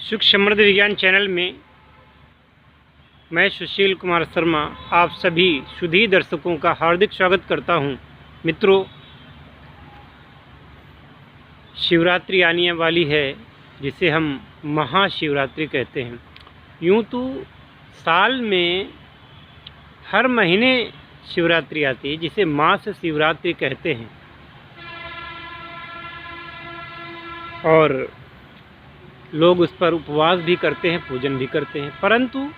सुख समृद्ध विज्ञान चैनल में मैं सुशील कुमार शर्मा आप सभी सुधी दर्शकों का हार्दिक स्वागत करता हूं। मित्रों, शिवरात्रि आने वाली है जिसे हम महाशिवरात्रि कहते हैं। यूँ तो साल में हर महीने शिवरात्रि आती है जिसे मास शिवरात्रि कहते हैं, और लोग उस पर उपवास भी करते हैं, पूजन भी करते हैं। परंतु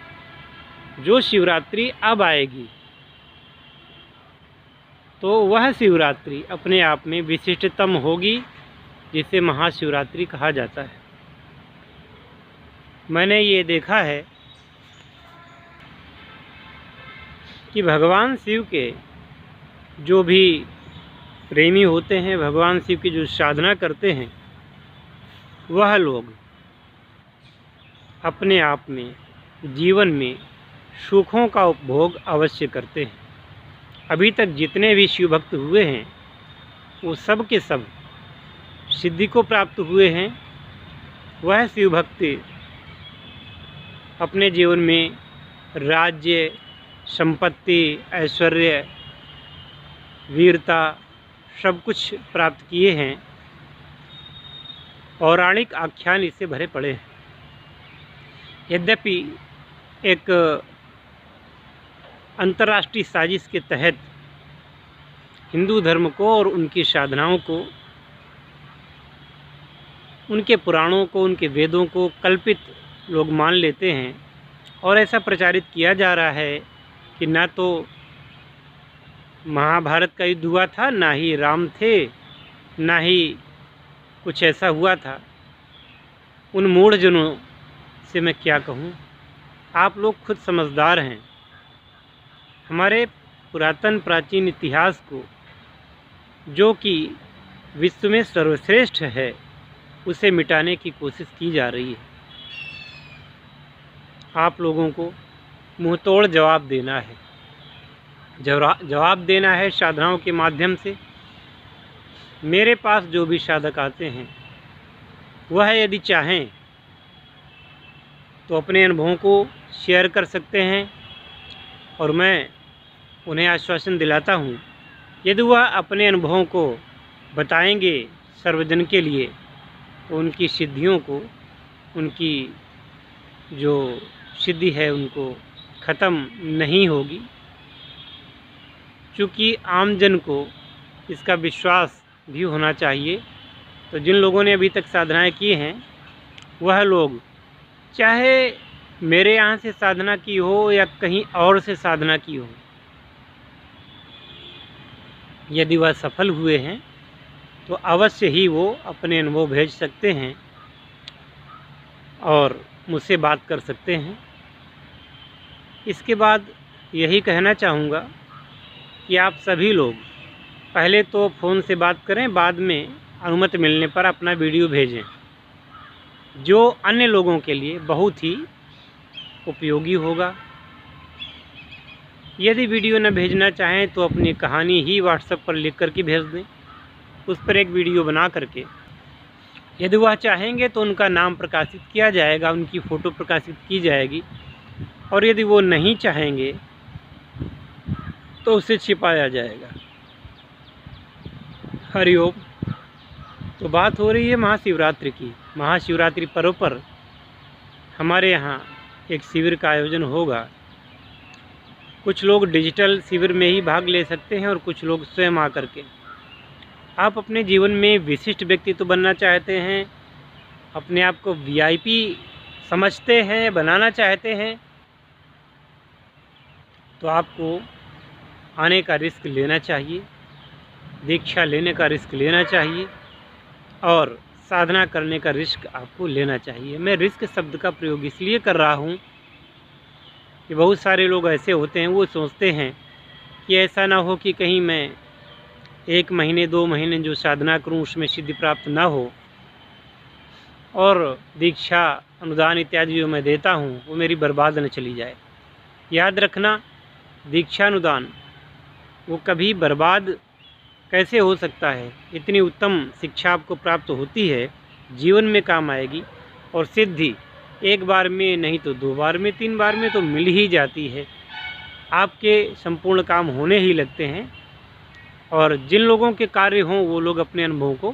जो शिवरात्रि अब आएगी तो वह शिवरात्रि अपने आप में विशिष्टतम होगी, जिसे महाशिवरात्रि कहा जाता है। मैंने ये देखा है कि भगवान शिव के जो भी प्रेमी होते हैं, भगवान शिव की जो साधना करते हैं, वह लोग अपने आप में जीवन में सुखों का उपभोग अवश्य करते हैं। अभी तक जितने भी शिव भक्त हुए हैं वो सब के सब सिद्धि को प्राप्त हुए हैं। वह शिव भक्ति अपने जीवन में राज्य, संपत्ति, ऐश्वर्य, वीरता सब कुछ प्राप्त किए हैं। पौराणिक आख्यान इससे भरे पड़े हैं। यद्यपि एक अंतर्राष्ट्रीय साजिश के तहत हिंदू धर्म को और उनकी साधनाओं को, उनके पुराणों को, उनके वेदों को कल्पित लोग मान लेते हैं, और ऐसा प्रचारित किया जा रहा है कि ना तो महाभारत का युद्ध हुआ था, ना ही राम थे, ना ही कुछ ऐसा हुआ था। उन मूढ़जनों से मैं क्या कहूँ, आप लोग खुद समझदार हैं। हमारे पुरातन प्राचीन इतिहास को, जो कि विश्व में सर्वश्रेष्ठ है, उसे मिटाने की कोशिश की जा रही है। आप लोगों को मुंहतोड़ जवाब देना है, जवाब देना है साधनाओं के माध्यम से। मेरे पास जो भी साधक आते हैं वह यदि चाहें तो अपने अनुभवों को शेयर कर सकते हैं, और मैं उन्हें आश्वासन दिलाता हूँ, यदि वह अपने अनुभवों को बताएंगे सर्वजन के लिए, तो उनकी सिद्धियों को, उनकी जो सिद्धि है उनको ख़त्म नहीं होगी। चूँकि आमजन को इसका विश्वास भी होना चाहिए। तो जिन लोगों ने अभी तक साधनाएं की हैं, वह लोग चाहे मेरे यहाँ से साधना की हो या कहीं और से साधना की हो, यदि वह सफल हुए हैं तो अवश्य ही वो अपने अनुभव भेज सकते हैं और मुझसे बात कर सकते हैं। इसके बाद यही कहना चाहूँगा कि आप सभी लोग पहले तो फ़ोन से बात करें, बाद में अनुमति मिलने पर अपना वीडियो भेजें, जो अन्य लोगों के लिए बहुत ही उपयोगी होगा। यदि वीडियो न भेजना चाहें तो अपनी कहानी ही व्हाट्सएप पर लिख कर के भेज दें। उस पर एक वीडियो बना करके, यदि वह चाहेंगे तो उनका नाम प्रकाशित किया जाएगा, उनकी फ़ोटो प्रकाशित की जाएगी, और यदि वो नहीं चाहेंगे तो उसे छिपाया जाएगा। हरिओम। तो बात हो रही है महाशिवरात्रि की। महाशिवरात्रि पर्व पर हमारे यहाँ एक शिविर का आयोजन होगा। कुछ लोग डिजिटल शिविर में ही भाग ले सकते हैं और कुछ लोग स्वयं आकर के। आप अपने जीवन में विशिष्ट व्यक्तित्व बनना चाहते हैं, अपने आप को वीआईपी समझते हैं, बनाना चाहते हैं, तो आपको आने का रिस्क लेना चाहिए, दीक्षा लेने का रिस्क लेना चाहिए, और साधना करने का रिस्क आपको लेना चाहिए। मैं रिस्क शब्द का प्रयोग इसलिए कर रहा हूँ कि बहुत सारे लोग ऐसे होते हैं, वो सोचते हैं कि ऐसा ना हो कि कहीं मैं 1 महीने 2 महीने जो साधना करूँ उसमें सिद्धि प्राप्त ना हो, और दीक्षा, अनुदान इत्यादि जो मैं देता हूँ वो मेरी बर्बाद न चली जाए। याद रखना, दीक्षा अनुदान वो कभी बर्बाद कैसे हो सकता है। इतनी उत्तम शिक्षा आपको प्राप्त होती है, जीवन में काम आएगी, और सिद्धि एक बार में नहीं तो 2 बार में, 3 बार में तो मिल ही जाती है। आपके संपूर्ण काम होने ही लगते हैं। और जिन लोगों के कार्य हों वो लोग अपने अनुभव को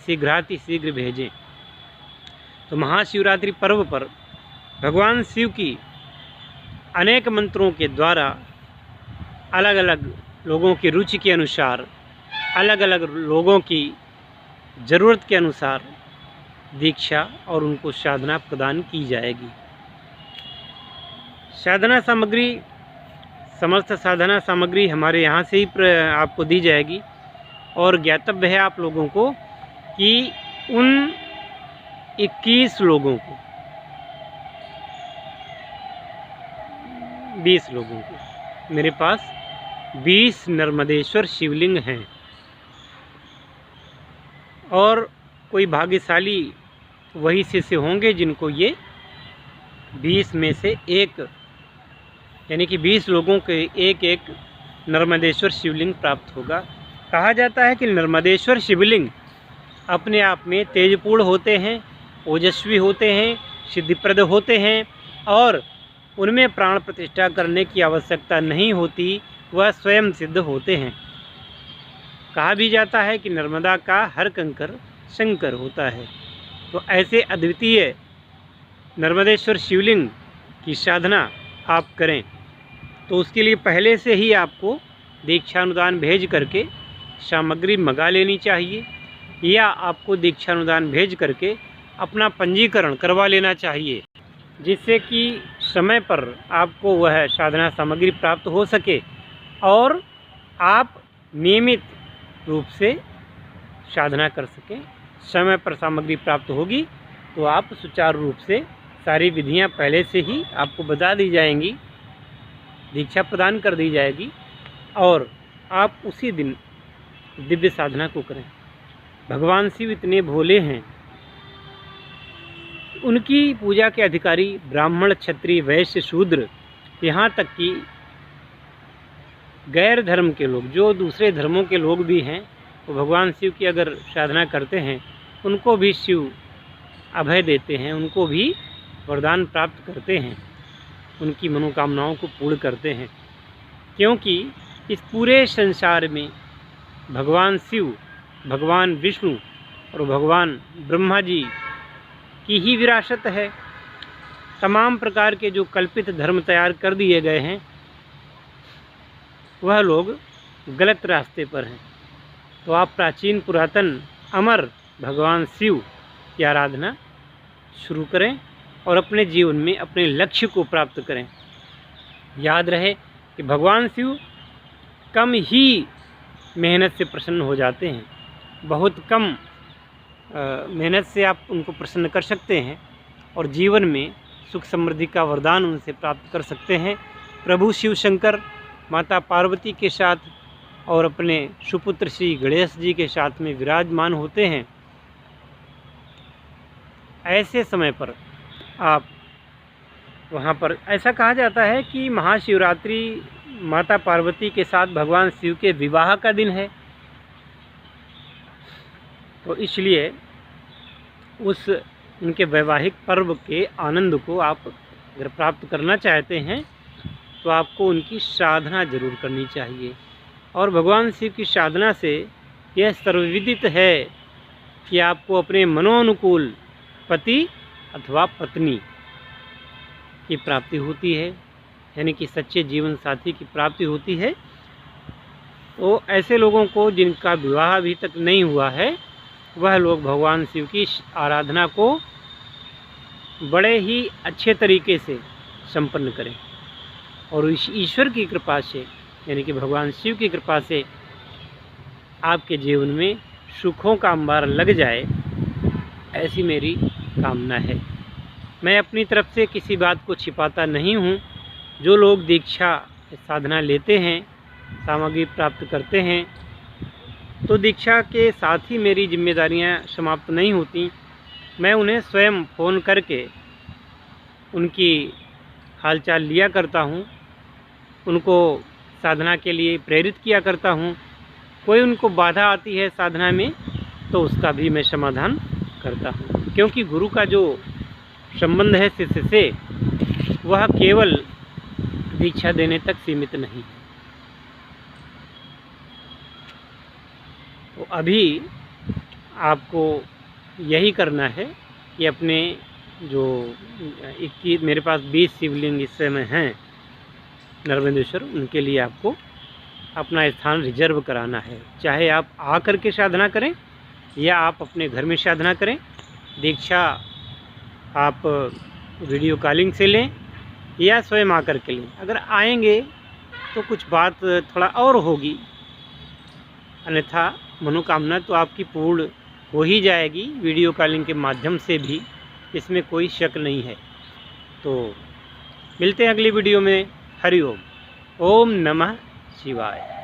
शीघ्रातिशीघ्र भेजें। तो महाशिवरात्रि पर्व पर भगवान शिव की अनेक मंत्रों के द्वारा अलग अलग लोगों की रुचि के अनुसार, अलग अलग लोगों की ज़रूरत के अनुसार दीक्षा और उनको साधना प्रदान की जाएगी। साधना सामग्री, समस्त साधना सामग्री हमारे यहाँ से ही आपको दी जाएगी। और ज्ञातव्य है आप लोगों को कि उन 21 लोगों को, 20 लोगों को, मेरे पास 20 नर्मदेश्वर शिवलिंग हैं। और कोई भाग्यशाली वही शिष्य होंगे जिनको ये 20 में से एक, यानी कि 20 लोगों के एक एक नर्मदेश्वर शिवलिंग प्राप्त होगा। कहा जाता है कि नर्मदेश्वर शिवलिंग अपने आप में तेजपूर्ण होते हैं, ओजस्वी होते हैं, सिद्धिप्रद होते हैं और उनमें प्राण प्रतिष्ठा करने की आवश्यकता नहीं होती, वह स्वयं सिद्ध होते हैं। कहा भी जाता है कि नर्मदा का हर कंकर शंकर होता है। तो ऐसे अद्वितीय नर्मदेश्वर शिवलिंग की साधना आप करें तो उसके लिए पहले से ही आपको दीक्षानुदान भेज करके सामग्री मंगा लेनी चाहिए, या आपको दीक्षानुदान भेज करके अपना पंजीकरण करवा लेना चाहिए, जिससे कि समय पर आपको वह साधना सामग्री प्राप्त हो सके और आप नियमित रूप से साधना कर सकें। समय पर सामग्री प्राप्त होगी तो आप सुचारू रूप से सारी विधियां पहले से ही आपको बता दी जाएंगी, दीक्षा प्रदान कर दी जाएगी और आप उसी दिन दिव्य साधना को करें। भगवान शिव इतने भोले हैं, उनकी पूजा के अधिकारी ब्राह्मण, क्षत्रिय, वैश्य, शूद्र, यहाँ तक कि गैर धर्म के लोग, जो दूसरे धर्मों के लोग भी हैं, वो भगवान शिव की अगर साधना करते हैं उनको भी शिव अभय देते हैं, उनको भी वरदान प्राप्त करते हैं, उनकी मनोकामनाओं को पूर्ण करते हैं। क्योंकि इस पूरे संसार में भगवान शिव, भगवान विष्णु और भगवान ब्रह्मा जी की ही विरासत है। तमाम प्रकार के जो कल्पित धर्म तैयार कर दिए गए हैं वह लोग गलत रास्ते पर हैं। तो आप प्राचीन पुरातन अमर भगवान शिव की आराधना शुरू करें और अपने जीवन में अपने लक्ष्य को प्राप्त करें। याद रहे कि भगवान शिव कम ही मेहनत से प्रसन्न हो जाते हैं, बहुत कम मेहनत से आप उनको प्रसन्न कर सकते हैं और जीवन में सुख समृद्धि का वरदान उनसे प्राप्त कर सकते हैं। प्रभु शिव शंकर माता पार्वती के साथ और अपने सुपुत्र श्री गणेश जी के साथ में विराजमान होते हैं। ऐसे समय पर आप वहाँ पर, ऐसा कहा जाता है कि महाशिवरात्रि माता पार्वती के साथ भगवान शिव के विवाह का दिन है। तो इसलिए उस उनके वैवाहिक पर्व के आनंद को आप अगर प्राप्त करना चाहते हैं तो आपको उनकी साधना जरूर करनी चाहिए। और भगवान शिव की साधना से यह सर्वविदित है कि आपको अपने मनोनुकूल पति अथवा पत्नी की प्राप्ति होती है, यानी कि सच्चे जीवन साथी की प्राप्ति होती है। तो ऐसे लोगों को जिनका विवाह अभी तक नहीं हुआ है वह लोग भगवान शिव की आराधना को बड़े ही अच्छे तरीके से संपन्न करें और इस ईश्वर की कृपा से, यानी कि भगवान शिव की कृपा से आपके जीवन में सुखों का अंबार लग जाए, ऐसी मेरी कामना है। मैं अपनी तरफ से किसी बात को छिपाता नहीं हूँ। जो लोग दीक्षा साधना लेते हैं, सामग्री प्राप्त करते हैं, तो दीक्षा के साथ ही मेरी जिम्मेदारियाँ समाप्त नहीं होती। मैं उन्हें स्वयं फ़ोन करके उनकी हालचाल लिया करता हूँ, उनको साधना के लिए प्रेरित किया करता हूँ। कोई उनको बाधा आती है साधना में तो उसका भी मैं समाधान करता हूँ, क्योंकि गुरु का जो संबंध है शिष्य से, वह केवल दीक्षा देने तक सीमित नहीं है। तो अभी आपको यही करना है कि अपने जो 21 मेरे पास 20 शिवलिंग इस समय हैं नर्मदेश्वर, उनके लिए आपको अपना स्थान रिजर्व कराना है। चाहे आप आ कर के साधना करें या आप अपने घर में साधना करें, दीक्षा आप वीडियो कॉलिंग से लें या स्वयं आकर के लें। अगर आएंगे तो कुछ बात थोड़ा और होगी, अन्यथा मनोकामना तो आपकी पूर्ण हो ही जाएगी वीडियो कॉलिंग के माध्यम से भी, इसमें कोई शक नहीं है। तो मिलते हैं अगली वीडियो में। हरि ओम। ओम नमः शिवाय।